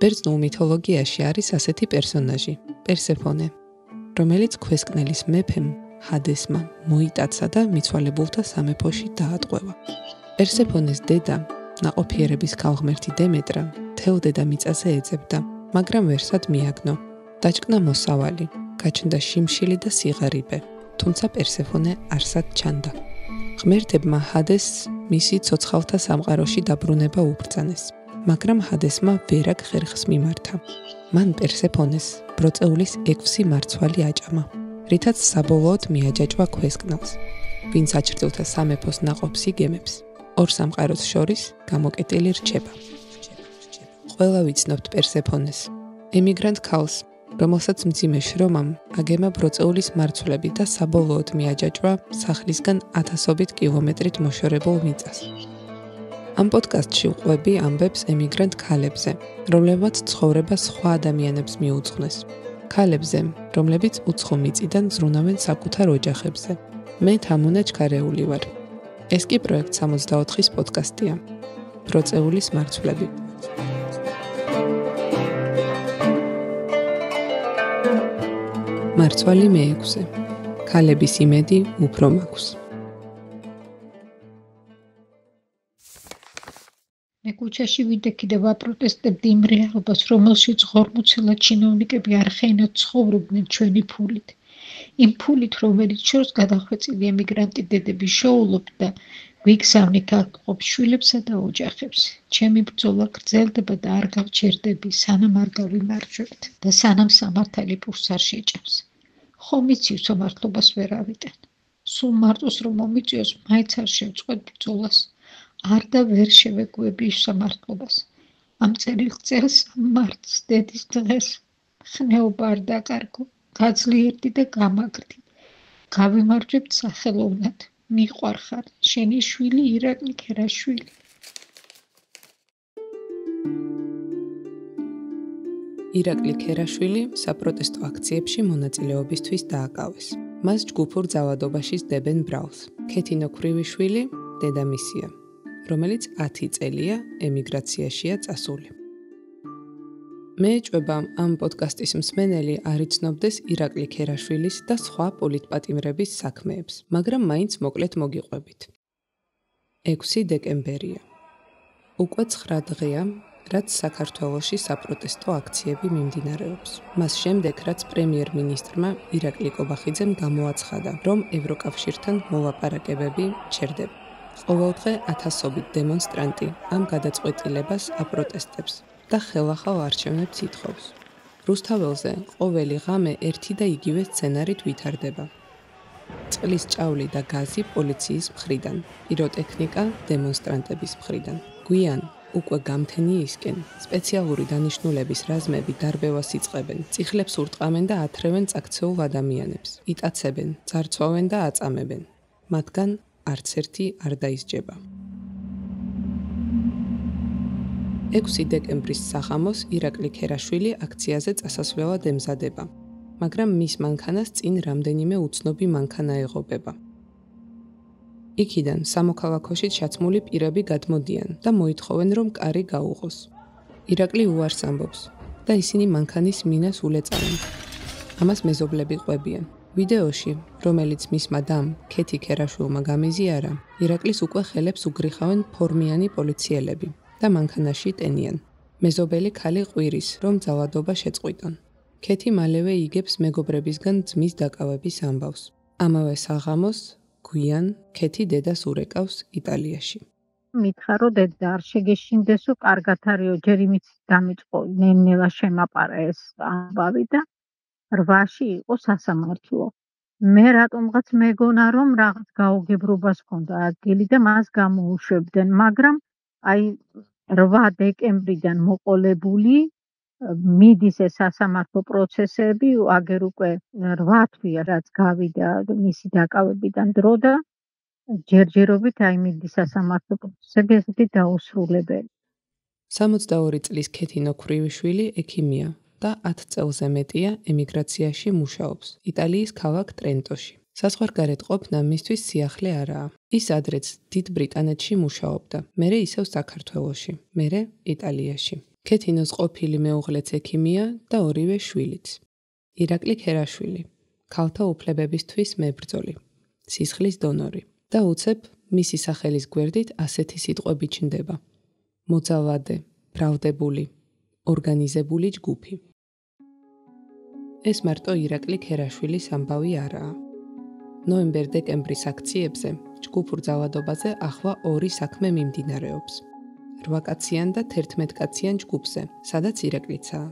ბერძნულ მითოლოგიაში არის ასეთი პერსონაჟი, პერსეფონე, რომელიც ქვესკნელის მეფემ ჰადესმა მოიტაცა და მიცვალებულთა სამეფოში დაატყვევა. პერსეფონეს დედა, ნაყოფიერების ქალღმერთი დემეტრა, მთელ დედამიწაზე ეძებდა, მაგრამ ვერსად მიაგნო. დაჭკნა მოსავალი, გაჩნდა შიმშილი და სიღარიბე, თუმცა პერსეფონე არსად ჩანდა. ღმერთებმა ჰადესს მისი ცოცხალთა სამყაროში დაბრუნება უბრძანეს, მაგრამ ჰადესმა ვერაგ ხერხს მიმართა. მან პერსეფონეს ბროწეულის 6 მარცვალი აჭამა, რითაც საბოლოოდ მიაჯაჭვა ქვესკნელს, ვინც აჩრდილთა სამეფოს ნაყოფს იგემებს, ორ სამყაროს შორის გამოკეტილი რჩება. ყველა ვიცნობთ პერსეფონეს, ემიგრანტ ქალს, რომელსაც მძიმე შრომამ აგემა ბროწეულის მარცვლები და საბოლოოდ მიაჯაჭვა სახლისგან 1000-ობით კილომეტრით მოშორებულ მიწას. ამ პოდკასტში ვყვები ამბებს ემიგრანტ ქალებზე, რომლებმაც ცხოვრება სხვა ადამიანებს მიუძღვნეს. ქალებზე, რომლებიც უცხო მიწიდან ზრუნავენ საკუთარ ოჯახებზე. მე თამუნა ჩქარეული ვარ. ეს კი პროექტ 64-ის პოდკასტია. ბროწეულის მარცვლები. მარცვალი მე-6. ქალების იმედი უფრო მაქვს. მე ქუჩაში ვიდექი და ვაპროტესტებდი იმ რეალობას, რომელშიც ღორმოცელა ჩინოვნიკები არ ხეინად ცხოვრობდნენ ჩვენი ფულით. იმ ფულით, რომელიც შორს გადახვეწილი ემიგრანტი დედები შოულობდა, გვიგზავნით აკყოფ შვილებსა და ოჯახებს. ჩემი ბრძოლა გრძელდება და არ გავჩერდები, სანამ არ გავიმარჯვებთ და სანამ სამართალი პურს არ შეჭამს. ხომ იცი სამართლობას ვერ ავიტან. სულ მარტოს რომ მომიწიოს, მაინც არ შევწყვეტ ბრძოლას. არ და ვერ შევეგუები სამართლობას. ამ წელს მარტს დედის დღეს ხნეობა არ დაკარგო, გაძლიერდი და გამაგრდი. გავიმარჯვებთ სახელოვნად. მიყვარხარ, შენი შვილი ირაკლი ქერაშვილი. ირაკლი ქერაშვილი საპროტესტო აქციებში მონაწილეობისთვის დააკავეს. მას ჯგუფურ ძალადობაში სდებენ ბრალს. ქეთინო ქრივიშვილი დედამისია, რომელიც 10 წელია ემიგრაციაშია წასული. მე ეჭვება ამ პოდკასტის მსმენელი არ იცნობდეს ირაკლი ქერაშვილის და სხვა პოლიტპატიმრების საქმეებს, მაგრამ მაინც მოკლედ მოგიყვებით. 6 დეკემბერია. უკვე 9 დღეა, რაც საქართველოში საპროტესტო აქციები მიმდინარეობს. მას შემდეგ, რაც პრემიერ-მინისტრმა ირაკლი კობახიძემ გამოაცხადა, რომ ევროკავშირთან მოლაპარაკებები ჩერდება. ყოველდღე 1000-ობით დემონსტრანტი ამ გადაწყვეტილებას აპროტესტებს და ხელახალ არჩევნებს ითხოვს. რუსთაველზე ყოველი ღამე ერთი და იგივე სცენარით ვითარდება. წყლის ჭავლი და გაზი პოლიციის მხრიდან, პიროტექნიკა დემონსტრანტების მხრიდან. გვიან უკვე გამთენიისკენ სპეციალური დანიშნულების რაზმები დარბევას იწყებენ, წიხლებს ურტყამენ და ათრევენ წაქცეულ ადამიანებს, იტაცებენ, ძარცვავენ და აწამებენ. მათგან არც ერთი არ დაისჯება. 6 დეკემბრის საღამოს ირაკლი ქერაშვილი აქციაზე წასასვლელად ემზადება, მაგრამ მის მანქანას წინ რამდენიმე უცნობი მანქანა ეღობება. იქიდან სამოქალაქოში ჩაცმული პირები გადმოდიან და მოითხოვენ, რომ კარი გაუღოს. ირაკლი უარს ამბობს და ისინი მანქანის მინას ულეწავენ. ამას მეზობლები ყვებიან. ვიდეოში, რომელიც მისმა დამ ქეთი ქერაშვილმა გამიზიარა, ირაკლის უკვე ხელებს უგრიხავენ ფორმიანი პოლიციელები და მანქანაში ტენიან. მეზობელი ქალი ყვირის, რომ ძალადობა შეწყვიტონ. ქეთი მალევე იგებს მეგობრებისგან ძმის დაკავების ამბავს. ამავე საღამოს გვიან ქეთი დედას ურეკავს იტალიაში. მითხრა რომ დედა არ შეგეშინდესო, კარგად არისო, ჯერ იმით დამიწყო, ნელა შემაპარა ეს ამბავი და 8-ში იყო სასამართლო. მე რატომღაც მეგონა რომ რაღაც გაუგებრობას ჰქონდა ადგილი და მას გამოუშვებდნენ, მაგრამ აი 8 დეკემბრიდან მოყოლებული მიდის ეს სასამართლო პროცესები, აგერ უკვე 8 თვეა რაც გავიდა მისი დაკავებიდან დრო და ჯერჯერობით აი მიდის სასამართლო პროცესები, ესეთი დაუსრულებელი. 62 წლის ქეთინო ქრივიშვილი ექიმია და 10 წელზე მეტია ემიგრაციაში მუშაობს იტალიის ქალაქ ტრენტოში. საზღვარგარეთ ყოფნა მისთვის სიახლე არაა. ის ადრეც დიდ ბრიტანეთში მუშაობდა, მერე ისევ საქართველოში, მერე იტალიაში. ქეთინოს ყოფილი მეუღლეც ექიმია და ორივე შვილიც. ირაკლი ქერაშვილი, ქალთა უფლებებისთვის მებრძოლი, სისხლის დონორი და უცებ მისი სახელის გვერდით ასეთი სიტყვები ჩნდება: მოძალადე, ბრალდებული, ორგანიზებული ჯგუფი. ეს მარტო ირაკლი ქერაშვილის ამბავი არაა. ნოემბერ-დეკემბრის აქციებზე, ჯგუფურ ძალადობაზე ახლა ორი საქმე მიმდინარეობს. 8 კაციან და 11 კაციან ჯგუფზე, სადაც ირაკლიცაა.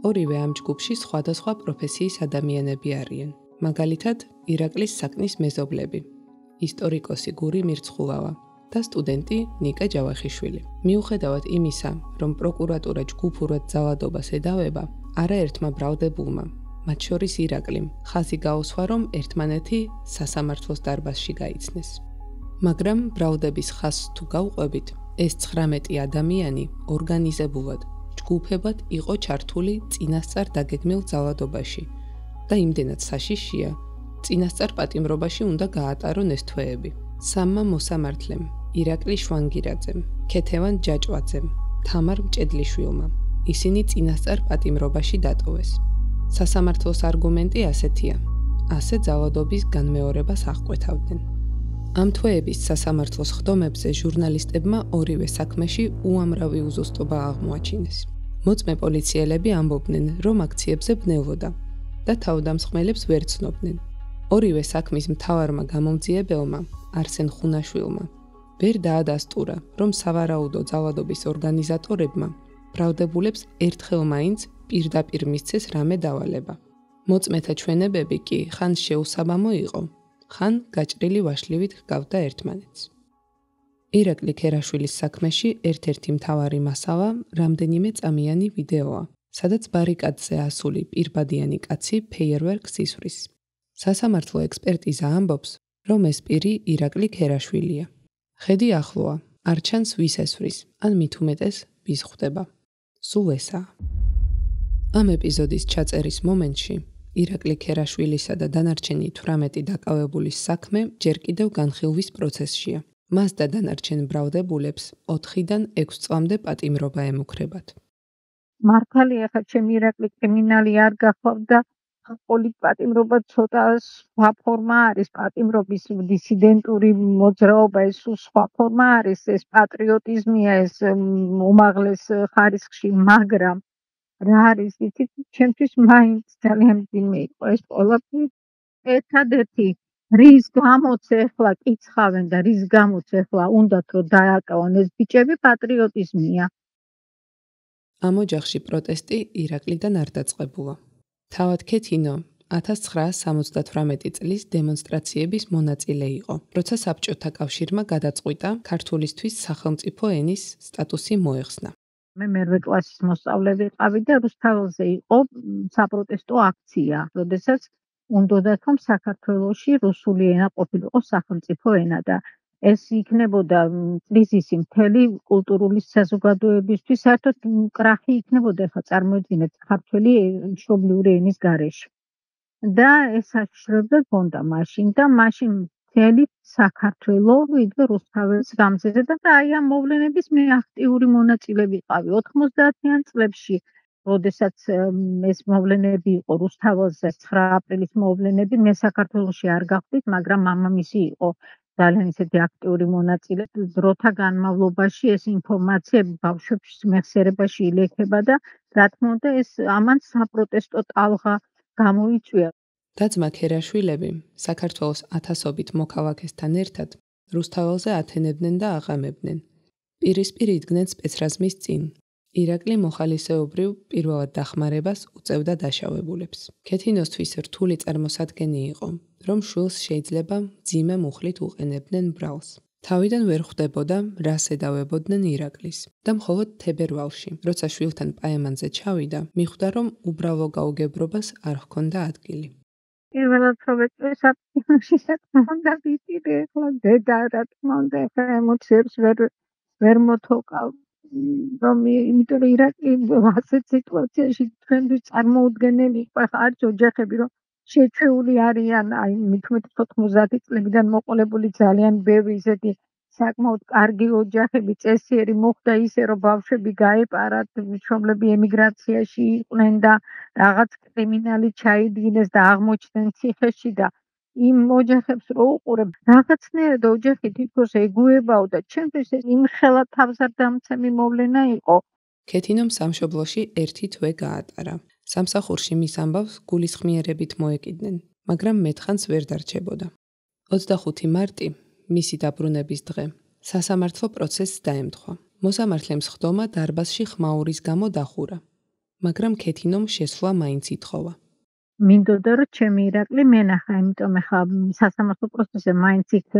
ორივე ამ ჯგუფში სხვადასხვა პროფესიის ადამიანები არიან. მაგალითად, ირაკლის საკნის მეზობლები, ისტორიკოსი გური მირცხულავა და სტუდენტი ნიკა ჯავახიშვილი. მიუხედავად იმისა, რომ პროკურატურა ჯგუფურად ძალადობას ედავება, არაერთმა ბრალდებულმა, მათ შორის ირაკლიმ, ხაზი გაუსვა, რომ ერთმანეთი სასამართლოს დარბაზში გაიცნეს. მაგრამ ბრალდების ხაზს თუ გავყვებით, ეს 19 ადამიანი ორგანიზებულად, ჯგუფებად იყო ჩართული წინასწარ დაგეგმილ ძალადობაში და იმდენად საშიშია, წინასწარ პატიმრობაში უნდა გაატარონ ეს თვეები. 3 მოსამართლემ, ირაკლი შვანგირაძემ, ქეთევან ჯაჭვაძემ, თამარ მჭედლიშვილმა, ისინი წინასწარ პატიმრობაში დატოვეს. სასამართლოს არგუმენტი ასეთია: ასე ძალადობის განმეორებას აღკვეთავდნენ. ამ თვეების სასამართლოს ხდომებზე ჟურნალისტებმა ორივე საქმეში უამრავი უზუსტობა აღმოაჩინეს. მოწმე პოლიციელები ამბობდნენ, რომ აქციებზე ბნელოდა და თავდამსხმელებს ვერ ცნობდნენ. ორივე საქმის მთავარმა გამომძიებელმა, არსენ ხუნაშვილმა, ვერ დაადასტურა, რომ სავარაუდო ძალადობის ორგანიზატორებმა ბრალდებულებს ერთხელ მაინც პირდაპირ მისცეს რამე დავალება. მოწმეთა ჩვენებები კი ხან შეუსაბამო იყო, ხან გაჭრილი ვაშლივით ჰგავდა ერთმანეთს. ირაკლი ქერაშვილის საქმეში ერთ-ერთი მთავარი მასალა რამდენიმე წამიანი ვიდეოა, სადაც ბარიკადზე ასული პირბადიანი კაცი ფეიერვერკს ისვრის. სასამართლო ექსპერტიზა ამბობს, რომ ეს პირი ირაკლი ქერაშვილია. ხედი ახლოა, არ ჩანს ვის ესვრის, ან მით უმეტეს ვის ხვდება. სულ ესაა. ამ ეპიზოდის ჩაწერის მომენტში ირაკლი ქერაშვილისა და დანარჩენი 18 დაკავებულის საქმე ჯერ კიდევ განხილვის პროცესშია. მას და დანარჩენ ბრალდებულებს 4-დან 6 წლამდე პატიმრობა ემუქრებათ. მართალია, ხა ჩემი ირაკლი კრიმინალი არ გახლავდა, პოლიტ პატიმრობა ცოტა სხვა ფორმა არის, პატიმრობის დისიდენტური მოძრაობა ეს სხვა ფორმა არის, ეს პატრიოტიზმია, ეს უმაღლეს ხარისხში, მაგრამ რა არის, იცით, ჩემთვის მაინც ძალიან მძიმე იყო ეს ყველაფერი. ერთადერთი რის გამოც ეხლა კიცხავენ და რის გამოც ეხლა უნდათ რომ დააკავონ ეს ბიჭები, პატრიოტიზმია. ამ ოჯახში პროტესტი ირაკლიდან არ დაწყებულა. თავად ქეთინო 1978 წლის დემონსტრაციების მონაწილე იყო, როცა საბჭოთა კავშირმა გადაწყვიტა ქართულისთვის სახელმწიფო ენის სტატუსი მოეხსნა. მე მერვე კლასის მოსწავლე ვიყავი და რუსთაველზე იყო საპროტესტო აქცია, როდესაც უნდათ რომ საქართველოში რუსული ენა ყოფილიყო სახელმწიფო ენა და ეს იქნებოდა კრიზისი მთელი კულტურული საზოგადოებისთვის, საერთოდ კრახი იქნებოდა, ხა წარმოიდგინეთ, ქართველი მშობლიური ენის გარეშე. და ეს აშრებდა გონდა მაშინ და მაშინ მთელი საქართველო იდგა რუსთაველის გამზეზე და აი ამ მოვლენების მე აქტიური მონაწილე ვიყავი 90-იან წლებში, როდესაც ეს მოვლენები იყო რუსთაველზე 9 აპრილის მოვლენები, მე საქართველოში არ გავხდით, მაგრამ მამამისი იყო ძალიან ისეთი აქტიური მონაწილე. დროთა განმავლობაში ეს ინფორმაციები ბავშვების მეხსიერებაში ილექება და რა თქმა უნდა ეს ამან საპროტესტო ტალღა გამოიწვია. და-ძმა ქერაშვილები საქართველოს ათასობით მოქალაქესთან ერთად რუსთაველზე ათენებდნენ და აღამებდნენ. პირისპირ იდგნენ სპეცრაზმის წინ. ირაკლი მოხალისეობრივ პირველად დახმარებას უწევდა დაშავებულებს. ქეთინოსთვის რთული წარმოსადგენი იყო, რომ შვილს შეიძლება მძიმე მუხლით უყენებდნენ ბრალს. თავიდან ვერ ხვდებოდა, რას ედავებოდნენ ირაკლის და მხოლოდ თებერვალში, როცა შვილთან პაემანზე ჩავიდა, მიხვდა, რომ უბრალო გაუგებრობას არ ჰქონდა ადგილი. პირველად პროვექტი საფრთხეში საკმაოდ დაბიტი ახლა დედა რა თქმა უნდა ემოციებს ვერ მოთოკავ რომ იმიტომ რომ ირაკლი ასეთ სიტუაციაში თქვენთვის წარმოუდგენელი იყო ახლა არის ოჯახები რომ შეჩეული არიან აი მithumet 90 წლებიდან მოყოლებული ძალიან ბევრი ისეთი საკმაოდ კარგი ოჯახები, წესიერი მოხდა ისე, რომ ბავშვები გაეპარათ, მშობლები ემიგრაციაში იყვნენ და რაღაც კრიმინალი ჩაიდგინეს და აღმოჩნდნენ ციხეში და იმ ოჯახებს რო უყურებ, რაღაცნაირად ოჯახი თითქოს ეგუებაო და ჩემთვის ეს იმხელა თავზარდამცემი მოვლენა იყო. ქეთინომ სამშობლოში 1 თვე გაატარა. სამსახურში მის ამბავს გულისხმიერებით მოეკიდნენ, მაგრამ მეტხანს ვერ დარჩებოდა. 25 მარტი, მისი დაბრუნების დღე, სასამართლო პროცესს დაემთხვა. მოსამართლემ სხდომა დარბაზში ხმაურის გამო დახურა, მაგრამ ქეთინომ შესვლა მაინც ითხოვა. მინდოდა რომ ჩემი ირაკლი მენახა, იმიტომ ეხლა სასამართლო პროცესზე მაინც იქ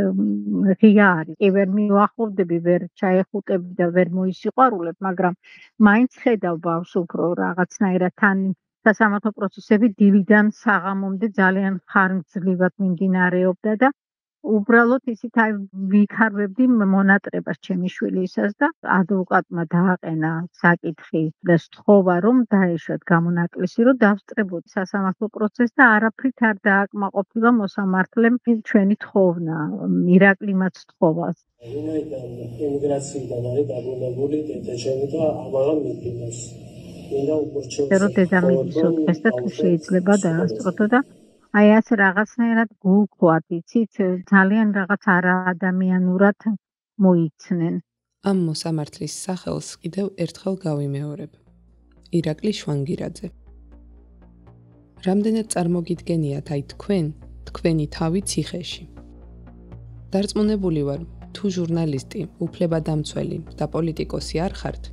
ღია არის. კი ვერ მივახლოვდები, ვერ ჩაეხუტები და ვერ მოისიყვარულებ, მაგრამ მაინც ხედავ ბავშვს უფრო რაღაცნაირად თან სასამართლო პროცესები დილიდან საღამომდე ძალიან ხანგრძლივად მიმდინარეობდა და უბრალოდ ისიც ვიქარვებდი მონატრებას ჩემი შვილისას და ადვოკატმა დააყენა საკითხი და სთხოვა რომ დაეშვათ გამონაკლისი, რომ დავსწრებოდი სასამართლო პროცესს და არაფრით არ დააკმაყოფილა მოსამართლემ ჩვენი თხოვნა, ირაკლიმაც თხოვას. ემიგრაციიდან არის დაბრუნებული დედაჩემი და ამაღამ მიფინოს. რომ დედამიწის ოთხეს და თუ შეიძლება დაასწროთო და აი ასე რაღაცნაირად გულქვათ, იცით, ძალიან რაღაც არაადამიანურად მოიცნენ. ამ მოსამართლის სახელს კიდევ ერთხელ გავიმეორებ. ირაკლი შვანგირაძე. რამდენად წარმოგიდგენიათ აი თქვენი თავი ციხეში. დარწმუნებული ვარ, თუ ჟურნალისტი, უფლებადამცველი და პოლიტიკოსი არ ხართ,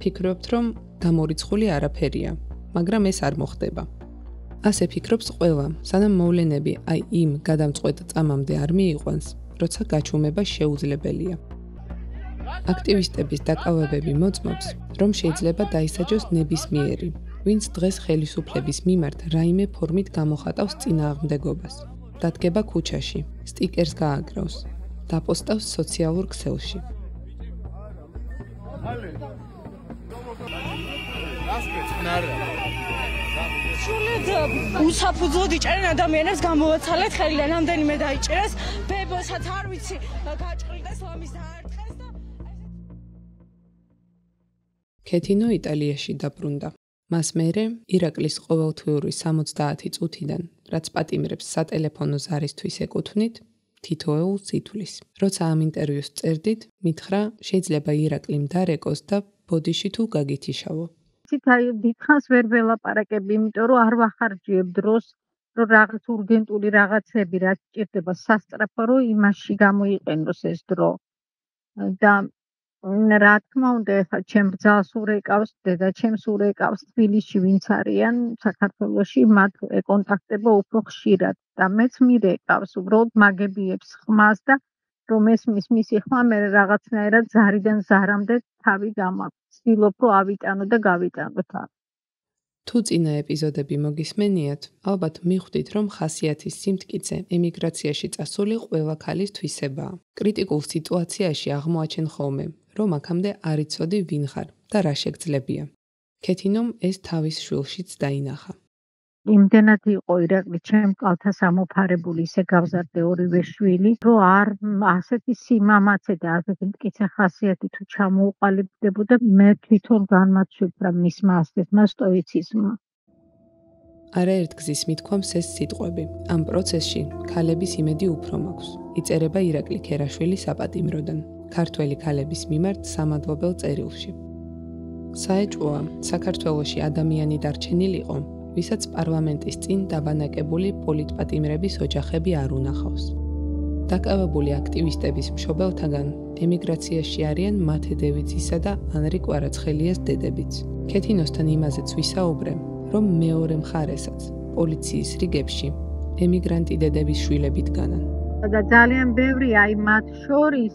ფიქრობთ, რომ გამორიცხული არაფერია, მაგრამ ეს არ მოხდება. ასე ფიქრობს ყველა, სანამ მოვლენები აი იმ გადამწყვეტ წამამდე არ მიიყვანს, როცა გაჩუმება შეუძლებელია. აქტივისტების დაკავებები მოწმობს, რომ შეიძლება დაისაჯოს ნებისმიერი, ვინც დღეს ხელისუფლების მიმართ რაიმე ფორმით გამოხატავს წინააღმდეგობას. დადგება ქუჩაში, სტიკერს გააგრავს, დაპოსტავს სოციალურ ქსელში. უსაფუძვლოდ იჭერენ ადამიანებს, გამოვაცალეთ ხელი და რამდენიმე დაიჭერეს, ბებოსაც არ ვიცი, გაჭყილდეს ლამის დაარტყეს და ქეთინო იტალიაში დაბრუნდა. მას მერე ირაკლის ყოველთვიური 70 წუთიდან, რაც პატიმრებს სატელეფონო ზარისთვის ეკუთვნით, თითოეულს ითვლის. როცა ამ ინტერვიუს წერდით, მითხრა, შეიძლება ირაკლიმ დარეკოს და ბოდიში თუ გაგითიშავო. აი დიდხანს ვერ ველაპარაკები, იმიტომ რომ არ ვახარჯიებ დროს, რომ რაღაც ურგენტული რაღაცები რაც ჭირდება სასწრაფო, რომ იმაში გამოიყენოს ეს დრო. და რა თქმა უნდა, ეხლა ჩემ ბრძალს ურეკავს, დედაჩემს ურეკავს თბილისში ვინც არიან საქართველოში, მათ ეკონტაქტება უფრო ხშირად და მეც მირეკავს, უბრალოდ მაგებიებს ხმას და რომ ესმის მისი ხმა მე რაღაცნაირად ზარიდან ზარამდე თავი გამაქვს. ვცდილობ რომ ავიტანო და გავიტანო თავი. თუ წინა ეპიზოდები მოგისმენიათ, ალბათ მიხვდით, რომ ხასიათის სიმტკიცე ემიგრაციაში წასული ყველა ქალის თვისებაა. კრიტიკულ სიტუაციაში აღმოაჩენ ხოლმე, რომ აქამდე არ იცოდი ვინ ხარ და რა შეგძლებია. ქეთინომ ეს თავის შვილშიც დაინახა. იმდენად იყო ირაკლი ჩემ კალთა სამოფარებული, ისე გავზარდე ორივე შვილი, რომ არ ასეთი სიმამაცე და ასეთი მტკიცე ხასიათი თუ ჩამოუყალიბდებოდა, მე თვითონ განმაცვიფრა მისმა ასეთმა სტოიციზმმა. არაერთგზის მithქვამს ეს სიტყვები. ამ პროცესში ქალების იმედი უფრო მაქვს. იწერება ირაკლი ქერაშვილის საპატიმროდან, ქართველი ქალების მიმართ სამადლობელ წერილში. საეჭვოა, საქართველოში ადამიანი დარჩენილიყო, ვისაც პარლამენტის წინ დაბანაკებული პოლიტპატიმრების ოჯახები არ უნახავს. დაკავებული აქტივისტების მშობელთაგან ემიგრაციაში არიან მათე დევიძისა და ანრი კვარაცხელიას დედებიც. ქეთინოსთან იმაზეც ვისაუბრე, რომ მეორე მხარესაც პოლიციის რიგებში ემიგრანტი დედების შვილები დგანან. და ძალიან ბევრი აი მათ შორის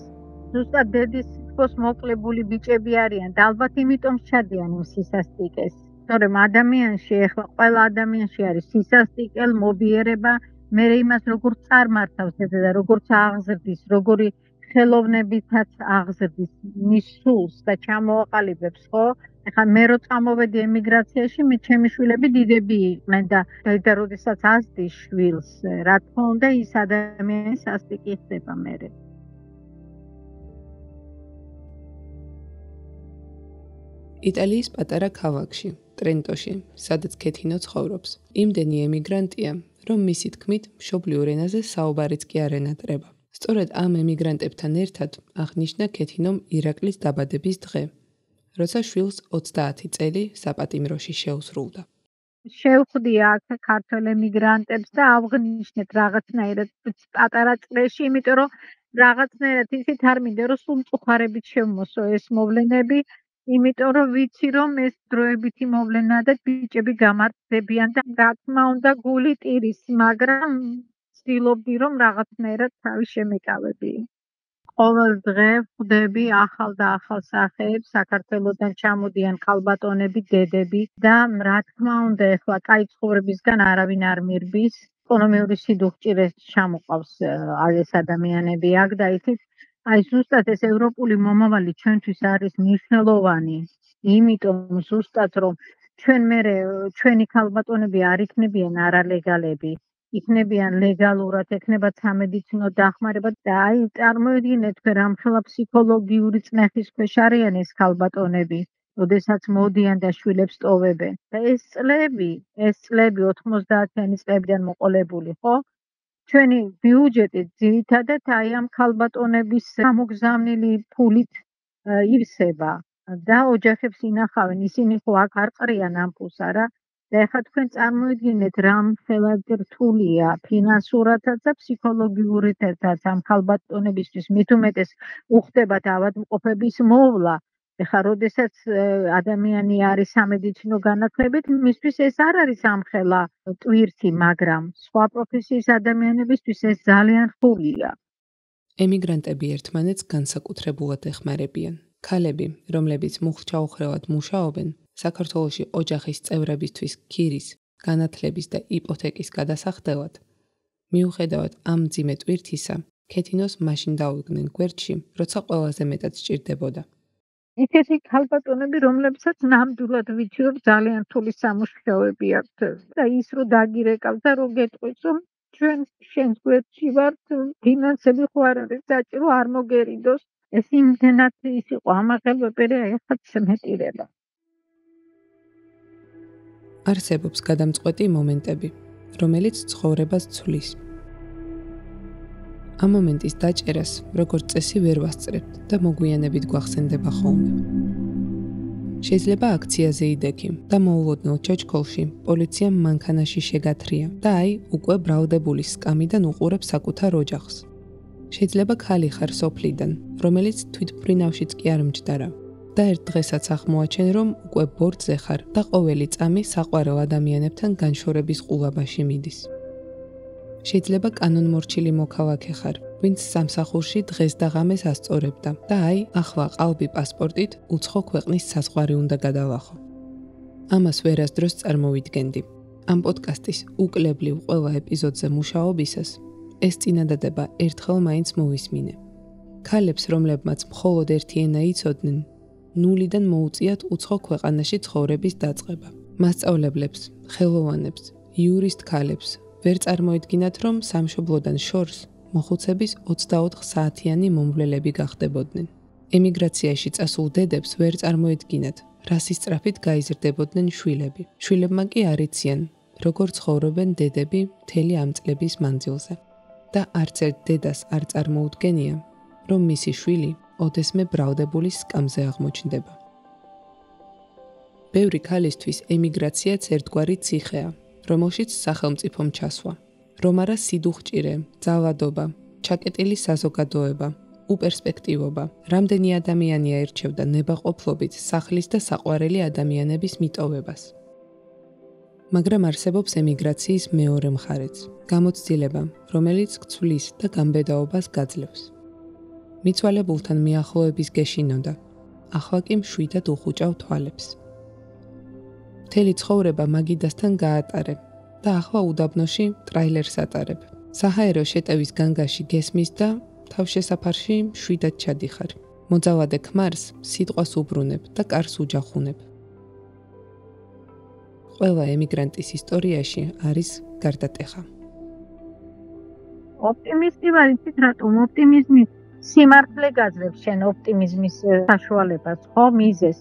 ზუსტად დედის სიტყვის მოკლებული ბიჭები არიან და ალბათ იმიტომ ჩადიან იმ სისასტიკეს. თორემ ადამიანში, ეხლა ყველა ადამიანში არის სისასტიკე, მობიერება, მე იმას როგორც წარმართავს და როგორც აღზრდის, როგორი ხელოვნებითაც აღზრდის მის სულს და ჩამოაყალიბებს, ხო? ეხლა მე რო წამოვედი ემიგრაციაში, მე ჩემი შვილები დიდები იყვნენ და როდესაც ასდის შვილს, რა თქმა უნდა, ის ადამიანის სასტიკი ხდება მერე. იტალიის პატარა ქალაქში, ტრენტოში, სადაც ქეთინო ცხოვრობს. იმდენი ემიგრანტია, რომ მისი თქმით, მშობლიურ ენაზე საუბარიც კი არ ენატრება. სწორედ ამ ემიგრანტებთან ერთად აღნიშნა ქეთინომ ირაკლის დაბადების დღე, როცა შვილს 30 წელი საპატიმროში შეუსრულდა. შევხვდი აქ ქართველ ემიგრანტებს და ავღნიშნეთ რაღაცნაირად პატარა წრეში, იმიტომ რომ რაღაცნაირად ისეთ არ მინდა რომ სულ მწუხარებით შევმოსო ეს მოვლენები, იმიტომ რომ ვიცი რომ ეს დროებითი მოვლენაა და ბიჭები გამართდებიან და რა თქმა უნდა გული ტირის, მაგრამ ვცდილობდი რომ რაღაცნაირად თავი შემეკავები. ყოველ დღე ხვდები ახალ და ახალ სახეებს, საქართველოდან ჩამოდიან ქალბატონები, დედები და რა თქმა უნდა ეხლა კაი ცხოვრებისგან არავინ არ მირბის. ეკონომიური სიდუხჭირე ჩამოყავს ეს ადამიანები აქ და ისიც აი ზუსტად ეს ევროპული მომავალი ჩვენთვის არის მნიშვნელოვანი, იმიტომ ზუსტად რომ ჩვენი ქალბატონები არ იქნებიან არალეგალები, იქნებიან ლეგალურად, ექნებათ სამედიცინო დახმარება და აი წარმოიდგინეთ თქვენ რამხელა ფსიქოლოგიური წნეხის ქვეშ არიან ეს ქალბატონები, როდესაც მოდიან და შვილებს ტოვებენ. და ეს წლები 90-იანი წლებიდან მოყოლებული, ხო? ჩვენი ბიუჯეტი ძირითადად აი ამ ქალბატონების გამოგზავნილი ფულით ივსება და ოჯახებს ინახავენ, ისინი ხო აქ არ ყრიან ამ ფულს, არა? და ეხლა თქვენ წარმოიდგინეთ რამხელა რთულია ფინანსურადაც და ფსიქოლოგიურითაც ამ ქალბატონებისთვის, მით უმეტეს უხდებათ ავადმყოფების მოვლა. ეხლა როდესაც ადამიანი არის სამედიცინო განათლებით, მისთვის ეს არ არის ამხელა ტვირთი, მაგრამ სხვა პროფესიის ადამიანებისთვის ეს ძალიან რთულია. ემიგრანტები ერთმანეთს განსაკუთრებულად ეხმარებიან. ქალები, რომლებიც მუხლ-ჩაუხრევად მუშაობენ, საქართველოში ოჯახის წევრებისთვის ქირის, განათლების და იპოთეკის გადასახდელად, მიუხედავად ამ მძიმე ტვირთისა, ქეთინოს მაშინ დაუდგნენ გვერდში, როცა ყველაზე მეტად სჭირდებოდა. ისეთი ქალბატონები, რომლებსაც ნამდვილად ვიცი, რომ ძალიან რთული სამუშაოები აქვთ და ის რო დაგირეკავთ და რო გეტყვის, რომ ჩვენ შენს გვერდში ვართ, ფინანსები ხო არ არის საჭირო, არ მოგერიდოს. ეს იმდენად ის იყო ამაღელვებელი, ეხლა შემეტირება. არსებობს გადამწყვეტი მომენტები, რომელიც ცხოვრებას ცვლის. ამ მომენტის დაჭერას, როგორც წესი, ვერ ვასწრებთ და მოგვიანებით გვახსენდება ხოლმე. შეიძლება აქციაზე იდექი და მოულოდნელ ჩაჩქოლში პოლიციამ მანქანაში შეგათრია და აი უკვე ბრალდებული სკამიდან უყურებს საკუთარ ოჯახს. შეიძლება ქალი ხარ სოფლიდან, რომელიც თვითმფრინავშიც კი არ მჯდარა და ერთ დღესაც აღმოაჩენ, რომ უკვე ბორტზე ხარ და ყოველი წამი საყვარელ ადამიანებთან განშორების ყულაბაში მიდის. შეიძლება კანონმორჩილი მოქალაქე ხარ, ვინც სამსახურში დღეს და ღამეს ასწორებდა და აი ახლა ყალბი პასპორტით უცხო ქვეყნის საზღვარი უნდა გადავახო. ამას ვერასდროს წარმოვიდგენდი. ამ პოდკასტის უკლებლივ ყველა ეპიზოდზე მუშაობისას ეს წინადადება ერთხელ მაინც მოვისმინე. ქალებს, რომლებმაც მხოლოდ ერთი ენა იცოდნენ, ნულიდან მოუწიათ უცხო ქვეყანაში ცხოვრების დაწყება. მასწავლებლებს, ხელოვანებს, იურისტ ქალებს ვერ წარმოედგინათ, რომ სამშობლოდან შორს მოხუცების 24 საათიანი მომვლელები გახდებოდნენ. ემიგრაციაში წასულ დედებს ვერ წარმოედგინათ, რასის სწრაფით გაიზრდებოდნენ შვილები. შვილებმა კი არ იციან, როგორ ცხოვრობენ დედები მთელი ამ წლების მანძილზე. და არც ერთ დედას არ წარმოუდგენია, რომ მისი შვილი ოდესმე ბრალდებული სკამზე აღმოჩნდება. ბევრი ქალისთვის ემიგრაციაც ერთგვარი ციხეა, რომელშიც სახელმწიფომ ჩასვა. რომ არა სიდუხჭირე, ძალადობა, ჩაკეტილი საზოგადოება, უპერსპექტივობა, რამდენი ადამიანია ერჩევდა ნებაყოფლობით სახლის და საყვარელი ადამიანების მიტოვებას. მაგრამ არსებობს ემიგრაციის მეორე მხარეც, გამოცდილება, რომელიც გცვლის და გამბედაობას გაძლევს. მიცვალებულთან მიახლოების გეშინოდა, ახლა კი მშვიდად უხუჭავ თვალებს. მთელი ცხოვრება მაგიდასთან გაატარებ და ახლა უდაბნოში ტრაილერს ატარებ. საჰაერო შეტევის განგაში გესმის და თავშესაფარში მშვიდად ჩადიხარ. მოძალადე ქმარს სიტყვას უბრუნებ და კარს უჯახუნებ. ყველა ემიგრანტის ისტორიაში არის გარდატეხა. ოპტიმიზმი ვარ, იცით რატომ? ოპტიმიზმი სიმართლე გაძლევს შენ ოპტიმიზმის საშუალებას, ხო, მიზეს.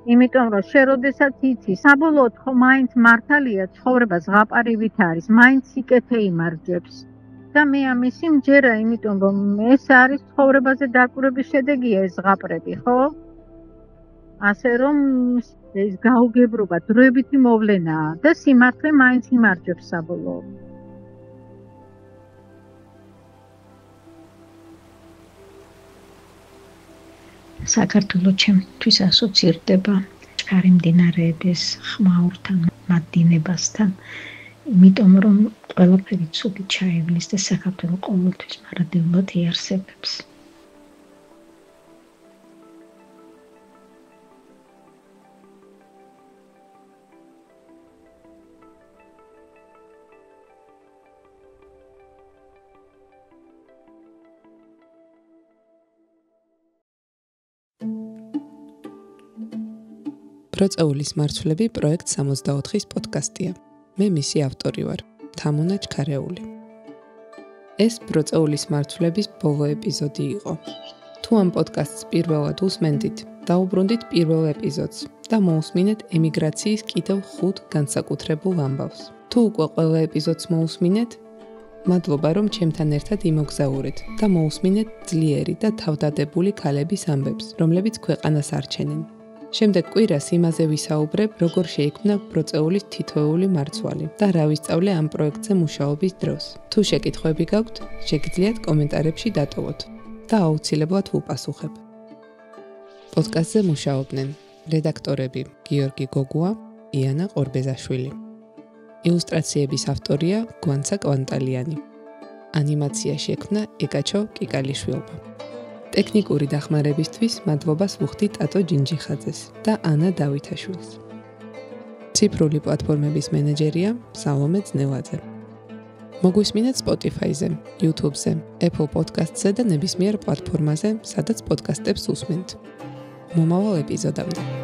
იმიტომ რომ შენ როდესაც იცი, საბოლოოდ ხო მაინც მართალია ცხოვრება ზღაპარივით არის, მაინც სიკეთე იმარჯვებს. და მე ამისი მჯერა, იმიტომ რომ ეს არის ცხოვრებაზე დაკვირვების შედეგია ეს ზღაპრები, ხო? ასე რომ ეს გაუგებრობა დროებითი მოვლენაა და სიმართლე მაინც იმარჯვებს საბოლოოდ. საქართველო ჩემთვის ასოცირდება ჩქარი მდინარეების ხმაურთან, მათ დინებასთან, იმიტომ რომ ყველაფერი ცუდი ჩაივლის და საქართველო ყოველთვის მარადეულად იარსებებს. პროწეულის მარცვლები პროექტ 64-ის პოდკასტია. მე მისი ავტორი ვარ, თამუნა ჩქარეული. ეს პროწეულის მარცვლების ბოლო ეპიზოდი იყო. თუ ამ პოდკასტს პირველად უსმენდით, დაუბრუნდით პირველ ეპიზოდს და მოусმინეთ ემიგრაციის კიდევ 5 განსაკუთრებულ ამბავს. თუ უკვე ყველა ეპიზოდს მოусმინეთ, მადლობა რომ ჩემთან ერთად იმოგზაურეთ და მოусმინეთ ძლიერი და თავდადებული ქალების ამბებს, რომლებიც ქვეყანას არჩენენ. შემდეგ კვირას იმაზე ვისაუბრებ, როგორ შეიქმნა პროწეულის თითოეული მარცვალი და რა ვისწავლე ამ პროექტზე მუშაობის დროს. თუ შეკითხვები გაქვთ, შეგიძლიათ კომენტარებში დატოვოთ და აუცილებლად ვუპასუხებ. პოდკასტზე მუშაობდნენ რედაქტორები გიორგი გოგუა, იანა ყორბეზაშვილი. ილუსტრაციების ავტორია გვანცა კვანტალიანი. ანიმაცია შექმნა ეკაჩო კიკალიშვილმა. ტექნიკური დახმარებისთვის მადლობას ვუხდი ტატო ჯინჯიხაძეს და ანა დავითაშვილს. ციფრული პლატფორმების მენეჯერია სალომე ძნელაძე. მოგვისმინეთ Spotify-ზე, YouTube-ზე, Apple Podcast-ზე და ნებისმიერ პლატფორმაზე, სადაც პოდკასტებს უსმენთ. მომავალ ეპიზოდამდე.